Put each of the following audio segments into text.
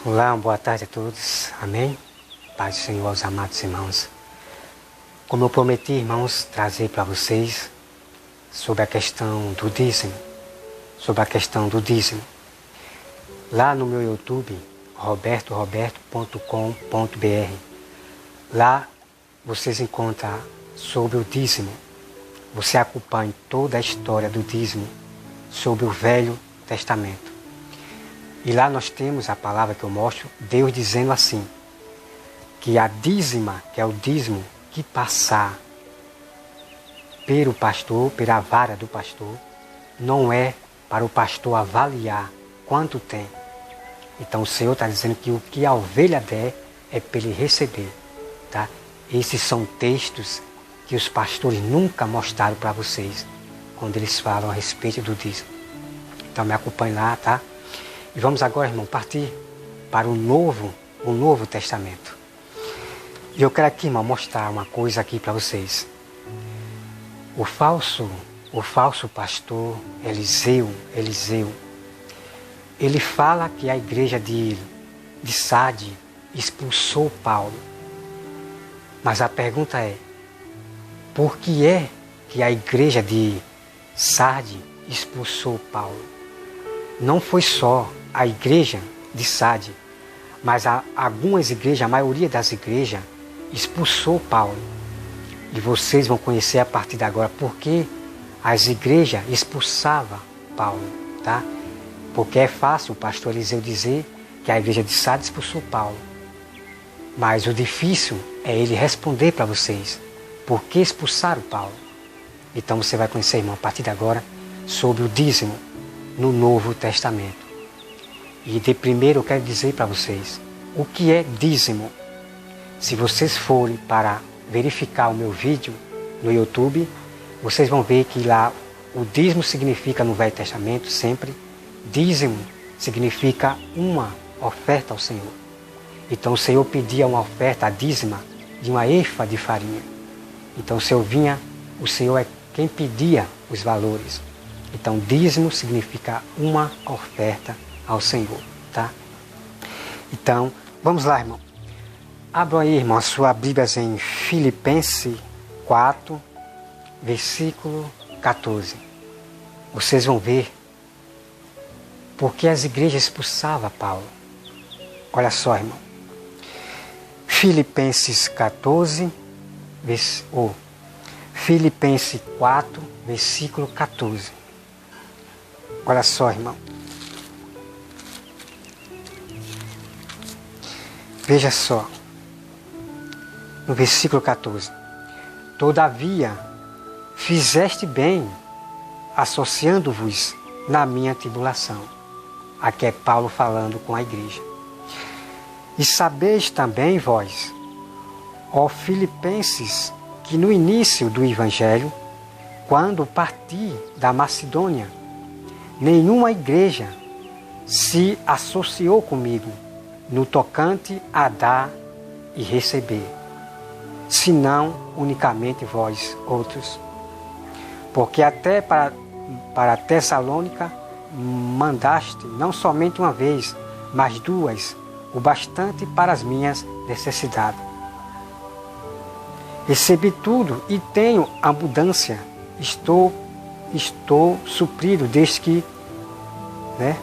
Olá, uma boa tarde a todos. Amém? Paz do Senhor aos amados irmãos. Como eu prometi, irmãos, trazer para vocês sobre a questão do dízimo. Lá no meu YouTube, roberto.com.br. Lá vocês encontram sobre o dízimo. Você acompanha toda a história do dízimo sobre o Velho Testamento. E lá nós temos a palavra que eu mostro, Deus dizendo assim, que a dízima, que é o dízimo que passar pelo pastor, pela vara do pastor, não é para o pastor avaliar quanto tem. Então o Senhor está dizendo que o que a ovelha der é para ele receber. Tá? Esses são textos que os pastores nunca mostraram para vocês, quando eles falam a respeito do dízimo. Então me acompanhe lá, tá? E vamos agora, irmão, partir para o Novo Testamento. E eu quero aqui, irmão, mostrar uma coisa aqui para vocês. O falso pastor Eliseu, ele fala que a igreja de Sardes expulsou Paulo. Mas a pergunta é, por que é que a igreja de Sardes expulsou Paulo? Não foi só a igreja de Sardes, mas algumas igrejas, a maioria das igrejas, expulsou Paulo. E vocês vão conhecer a partir de agora por que as igrejas expulsavam Paulo, tá? Porque é fácil o pastor Eliseu dizer que a igreja de Sardes expulsou Paulo. Mas o difícil é ele responder para vocês por que expulsaram Paulo. Então você vai conhecer, irmão, a partir de agora, sobre o dízimo no Novo Testamento. E de primeiro eu quero dizer para vocês o que é dízimo. Se vocês forem para verificar o meu vídeo no YouTube, vocês vão ver que lá o dízimo significa no Velho Testamento sempre, dízimo significa uma oferta ao Senhor. Então o Senhor pedia uma oferta, a dízima, de uma efa de farinha. Então o Senhor é quem pedia os valores. Então dízimo significa uma oferta ao Senhor, tá? Então, vamos lá, irmão. Abram aí, irmão, a sua Bíblia em Filipenses 4, versículo 14. Vocês vão ver porque as igrejas expulsavam Paulo. Olha só, irmão. Filipenses 4, versículo 14. Olha só, irmão. Veja só. No versículo 14. Todavia, fizeste bem, associando-vos na minha tribulação. Aqui é Paulo falando com a igreja. E sabeis também vós, ó Filipenses, que no início do Evangelho, quando parti da Macedônia, nenhuma igreja se associou comigo no tocante a dar e receber, senão unicamente vós outros. Porque até para Tessalônica mandaste não somente uma vez, mas duas, o bastante para as minhas necessidades. Recebi tudo e tenho abundância. Estou suprido desde que, né?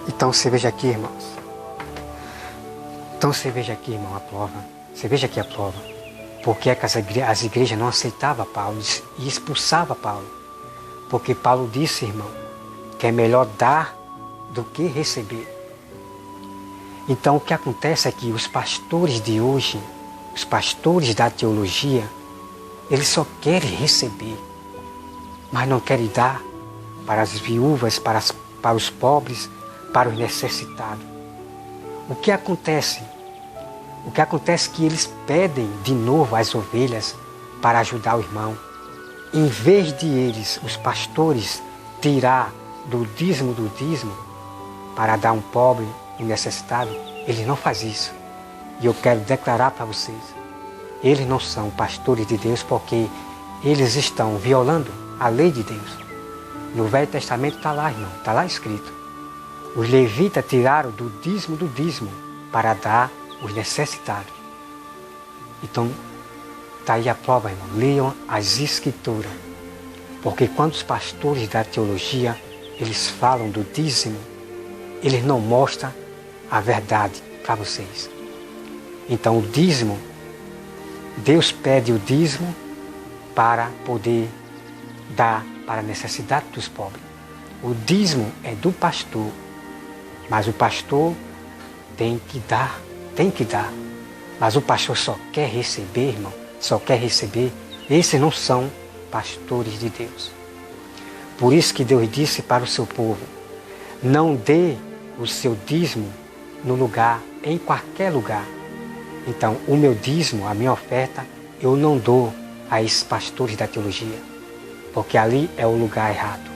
Então você veja aqui, irmãos. Então você veja aqui, irmão, a prova. Você veja aqui a prova. Porque é que as igrejas não aceitavam Paulo e expulsavam Paulo. Porque Paulo disse, irmão, que é melhor dar do que receber. Então o que acontece é que os pastores de hoje, os pastores da teologia, eles só querem receber, mas não querem dar para as viúvas, para os pobres, para os necessitados. O que acontece? O que acontece é que eles pedem de novo as ovelhas para ajudar o irmão. Em vez de eles, os pastores, tirar do dízimo para dar um pobre e necessitado, eles não fazem isso. E eu quero declarar para vocês, eles não são pastores de Deus porque eles estão violando a lei de Deus. No Velho Testamento está lá, irmão, está lá escrito. Os levitas tiraram do dízimo para dar os necessitados. Então, está aí a prova, irmão. Leiam as Escrituras. Porque quando os pastores da teologia, eles falam do dízimo, eles não mostram a verdade para vocês. Então, o dízimo, Deus pede o dízimo para poder dar para a necessidade dos pobres. O dízimo é do pastor, mas o pastor tem que dar. Mas o pastor só quer receber, irmão, só quer receber. Esses não são pastores de Deus. Por isso que Deus disse para o seu povo, não dê o seu dízimo no lugar, em qualquer lugar. Então, o meu dízimo, a minha oferta, eu não dou a esses pastores da teologia, porque ali é o lugar errado.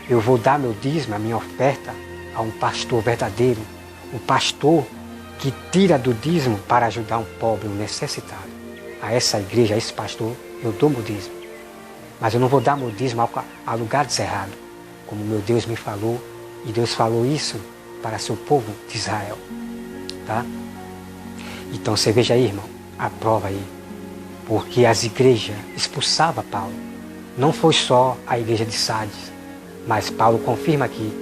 Eu vou dar meu dízimo, a minha oferta, a um pastor verdadeiro, um pastor que tira do dízimo para ajudar um pobre, um necessitado. A essa igreja, a esse pastor, eu dou meu dízimo. Mas eu não vou dar meu dízimo a lugares errados, como meu Deus me falou, e Deus falou isso para seu povo de Israel. Tá? Então você veja aí, irmão, a prova aí. Porque as igrejas expulsavam Paulo. Não foi só a igreja de Sardes, mas Paulo confirma aqui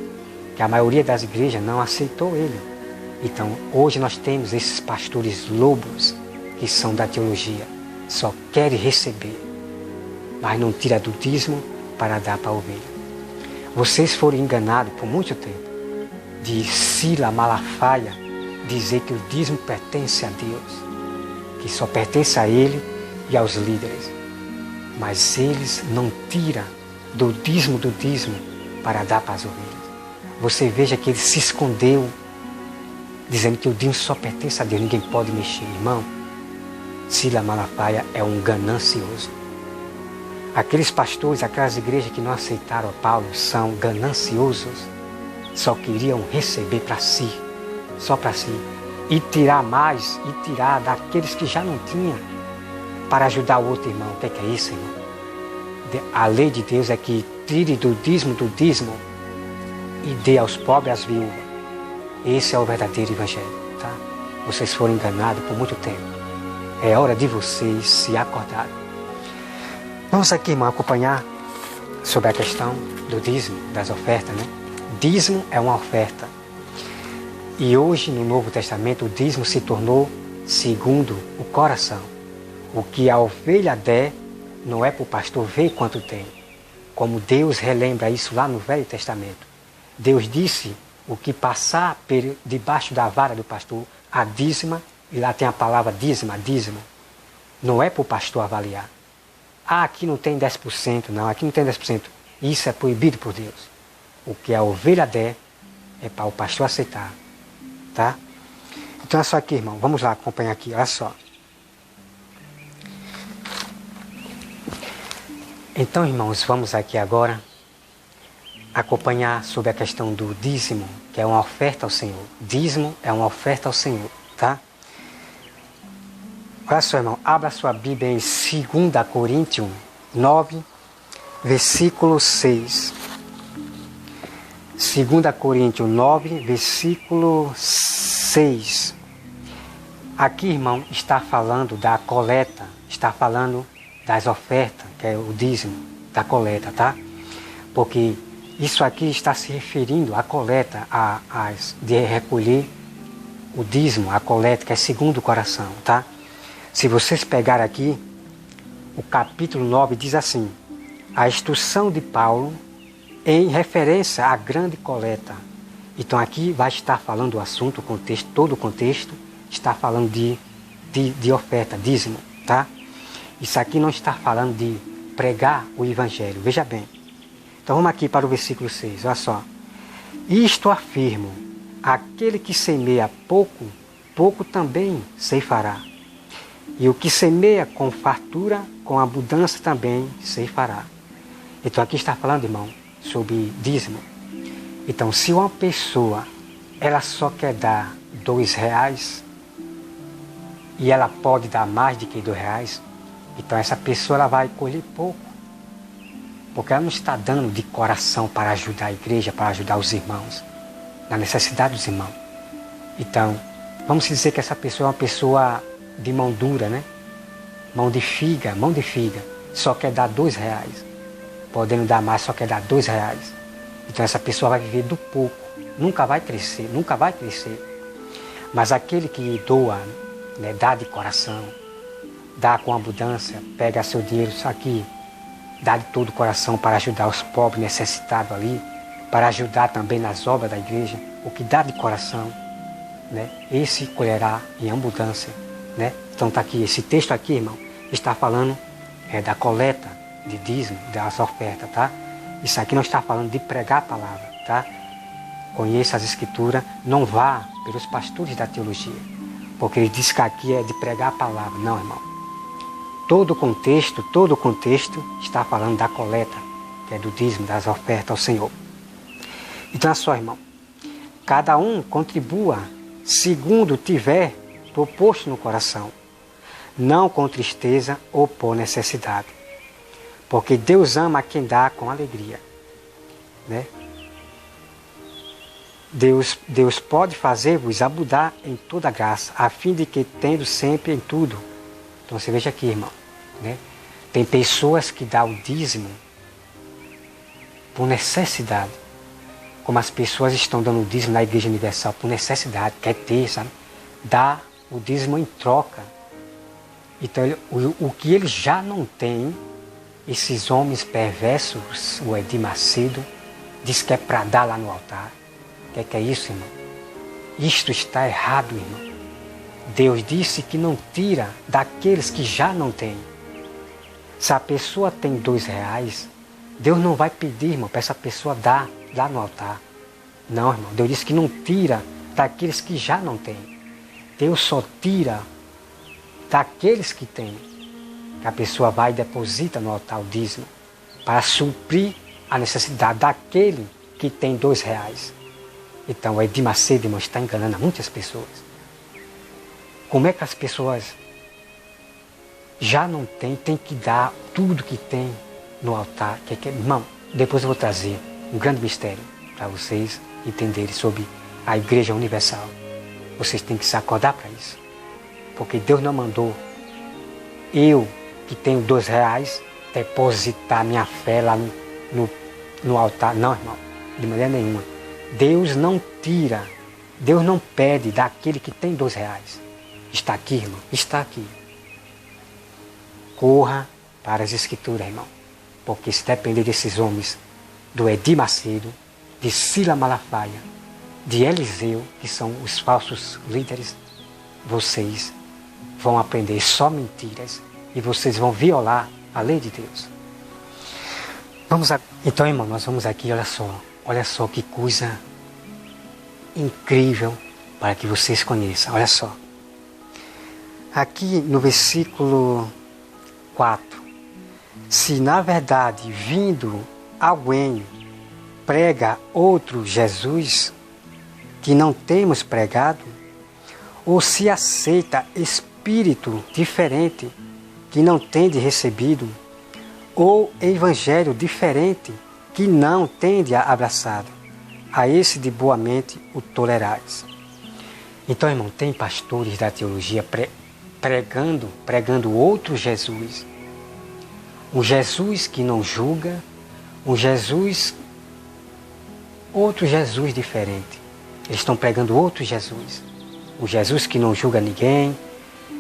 que a maioria das igrejas não aceitou ele. Então, hoje nós temos esses pastores lobos que são da teologia, só querem receber, mas não tira do dízimo para dar para a ovelha. Vocês foram enganados por muito tempo de Sila Malafaia dizer que o dízimo pertence a Deus, que só pertence a ele e aos líderes. Mas eles não tiram do dízimo para dar para as ovelhas. Você veja que ele se escondeu, dizendo que o dízimo só pertence a Deus, ninguém pode mexer. Irmão, Sila Malafaia é um ganancioso. Aqueles pastores, aquelas igrejas que não aceitaram Paulo são gananciosos, só queriam receber para si, só para si, e tirar mais, e tirar daqueles que já não tinham, para ajudar o outro irmão. O que é isso, irmão? A lei de Deus é que tire do dízimo e dê aos pobres e às viúvas. Esse é o verdadeiro evangelho, tá? Vocês foram enganados por muito tempo. É hora de vocês se acordarem. Vamos aqui, irmão, acompanhar sobre a questão do dízimo, das ofertas, né? Dízimo é uma oferta. E hoje, no Novo Testamento, o dízimo se tornou segundo o coração. O que a ovelha der, não é para o pastor ver quanto tem. Como Deus relembra isso lá no Velho Testamento. Deus disse, o que passar debaixo da vara do pastor, a dízima, e lá tem a palavra dízima, dízimo, não é para o pastor avaliar. Ah, aqui não tem 10%, não, aqui não tem 10%. Isso é proibido por Deus. O que a ovelha der, é para o pastor aceitar. Tá? Então é só aqui, irmão, vamos lá acompanhar aqui, olha só. Então, irmãos, vamos aqui agora acompanhar sobre a questão do dízimo, que é uma oferta ao Senhor. Dízimo é uma oferta ao Senhor, tá? Olha só, irmão, abra sua Bíblia em 2 Coríntios 9, versículo 6. 2 Coríntios 9, versículo 6. Aqui, irmão, está falando da coleta, está falando das ofertas, que é o dízimo da coleta, tá? Porque isso aqui está se referindo à coleta, de recolher o dízimo, a coleta, que é segundo o coração, tá? Se vocês pegarem aqui, o capítulo 9 diz assim, a instrução de Paulo em referência à grande coleta. Então aqui vai estar falando o assunto, o contexto, todo o contexto, está falando de oferta, dízimo, tá? Isso aqui não está falando de pregar o evangelho, veja bem. Então vamos aqui para o versículo 6, olha só. Isto afirmo, aquele que semeia pouco, pouco também ceifará. E o que semeia com fartura, com abundância também ceifará. Então aqui está falando, irmão, sobre dízimo. Então se uma pessoa, ela só quer dar R$2, e ela pode dar mais de que R$2, então essa pessoa ela vai colher pouco. Porque ela não está dando de coração para ajudar a igreja, para ajudar os irmãos, na necessidade dos irmãos. Então, Vamos dizer que essa pessoa é uma pessoa de mão dura, né? Mão de figa, só quer dar R$2. Podendo dar mais, só quer dar R$2. Então essa pessoa vai viver do pouco, nunca vai crescer. Mas aquele que doa, né, dá de coração, dá com abundância, pega seu dinheiro aqui, dá de todo o coração para ajudar os pobres necessitados ali, para ajudar também nas obras da igreja, o que dá de coração, né, esse colherá em abundância, né? Então está aqui, esse texto aqui, irmão, está falando da coleta de dízimo, das ofertas, tá? Isso aqui não está falando de pregar a palavra, tá? Conheça as escrituras, não vá pelos pastores da teologia, porque ele diz que aqui é de pregar a palavra. Não, irmão. Todo o contexto está falando da coleta, que é do dízimo, das ofertas ao Senhor. Então, é só, irmão, cada um contribua segundo tiver proposto no coração, não com tristeza ou por necessidade, porque Deus ama quem dá com alegria, né? Deus pode fazer-vos abundar em toda graça, a fim de que, tendo sempre em tudo. Então você veja aqui, irmão, né? Tem pessoas que dão o dízimo por necessidade, como as pessoas estão dando o dízimo na Igreja Universal por necessidade, quer ter, sabe? Dá o dízimo em troca. Então o que eles já não têm, esses homens perversos, o Edir Macedo, diz que é para dar lá no altar. O que é isso, irmão? Isto está errado, irmão. Deus disse que não tira daqueles que já não têm. Se a pessoa tem R$2, Deus não vai pedir, irmão, para essa pessoa dar lá no altar. Não, irmão. Deus disse que não tira daqueles que já não têm. Deus só tira daqueles que têm. Que a pessoa vai e deposita no altar o dízimo para suprir a necessidade daquele que tem R$2. Então, o Edir Macedo, irmão, está enganando muitas pessoas. Como é que as pessoas já não têm, tem que dar tudo que tem no altar? Irmão, depois eu vou trazer um grande mistério para vocês entenderem sobre a Igreja Universal. Vocês têm que se acordar para isso. Porque Deus não mandou eu, que tenho R$2, depositar minha fé lá no altar. Não, irmão, de maneira nenhuma. Deus não tira, Deus não pede daquele que tem R$2. Está aqui, irmão, está aqui. Corra para as Escrituras, irmão. Porque se depender desses homens, do Edir Macedo, de Silas Malafaia, de Eliseu, que são os falsos líderes, vocês vão aprender só mentiras e vocês vão violar a lei de Deus. Então, irmão, nós vamos aqui, olha só que coisa incrível para que vocês conheçam. Olha só. Aqui no versículo 4. Se na verdade vindo alguém prega outro Jesus que não temos pregado, ou se aceita espírito diferente que não tende recebido, ou evangelho diferente que não tende abraçado, a esse de boa mente o tolerais. Então, irmão, tem pastores da teologia pregando outro Jesus. Um Jesus que não julga, outro Jesus diferente. Eles estão pregando outro Jesus. Um Jesus que não julga ninguém,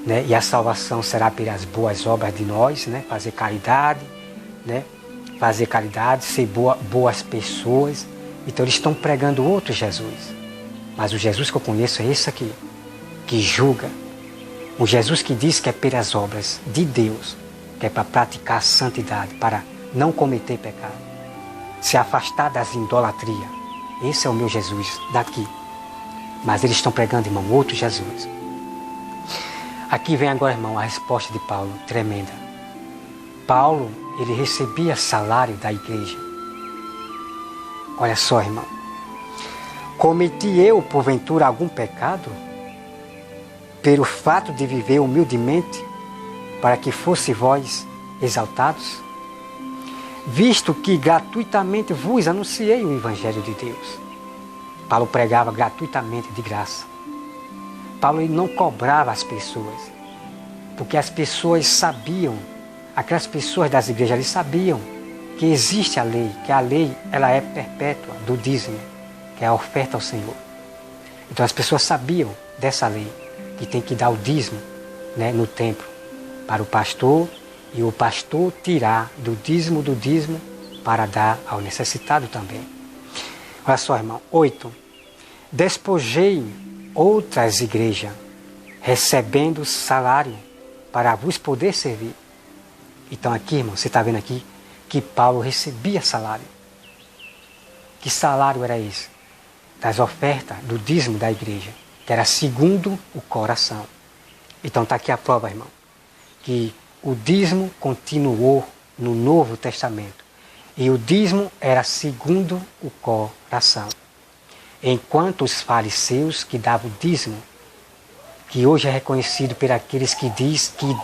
né? E a salvação será pelas boas obras de nós, né? Fazer caridade, né? Ser boas pessoas. Então eles estão pregando outro Jesus. Mas o Jesus que eu conheço é esse aqui, que julga. Um Jesus que diz que é pelas obras de Deus, que é para praticar a santidade, para não cometer pecado, se afastar das idolatrias. Esse é o meu Jesus daqui. Mas eles estão pregando, irmão, outro Jesus. Aqui vem agora, irmão, a resposta de Paulo, tremenda. Paulo, ele recebia salário da igreja. Olha só, irmão. Cometi eu, porventura, algum pecado? Pelo fato de viver humildemente, para que fosse vós exaltados? Visto que gratuitamente vos anunciei o Evangelho de Deus. Paulo pregava gratuitamente, de graça. Paulo ele não cobrava as pessoas, porque as pessoas sabiam, aquelas pessoas das igrejas eles sabiam que existe a lei, que a lei ela é perpétua do dízimo, que é a oferta ao Senhor. Então as pessoas sabiam dessa lei, que tem que dar o dízimo, né, no templo para o pastor, e o pastor tirar do dízimo para dar ao necessitado também. Olha só, irmão. 8. Despojei outras igrejas, recebendo salário para vos poder servir. Então aqui, irmão, você está vendo aqui que Paulo recebia salário. Que salário era esse? Das ofertas, do dízimo da igreja, que era segundo o coração. Então está aqui a prova, irmão, que o dízimo continuou no Novo Testamento. E o dízimo era segundo o coração. Enquanto os fariseus que davam o dízimo, que hoje é reconhecido por aqueles que diz que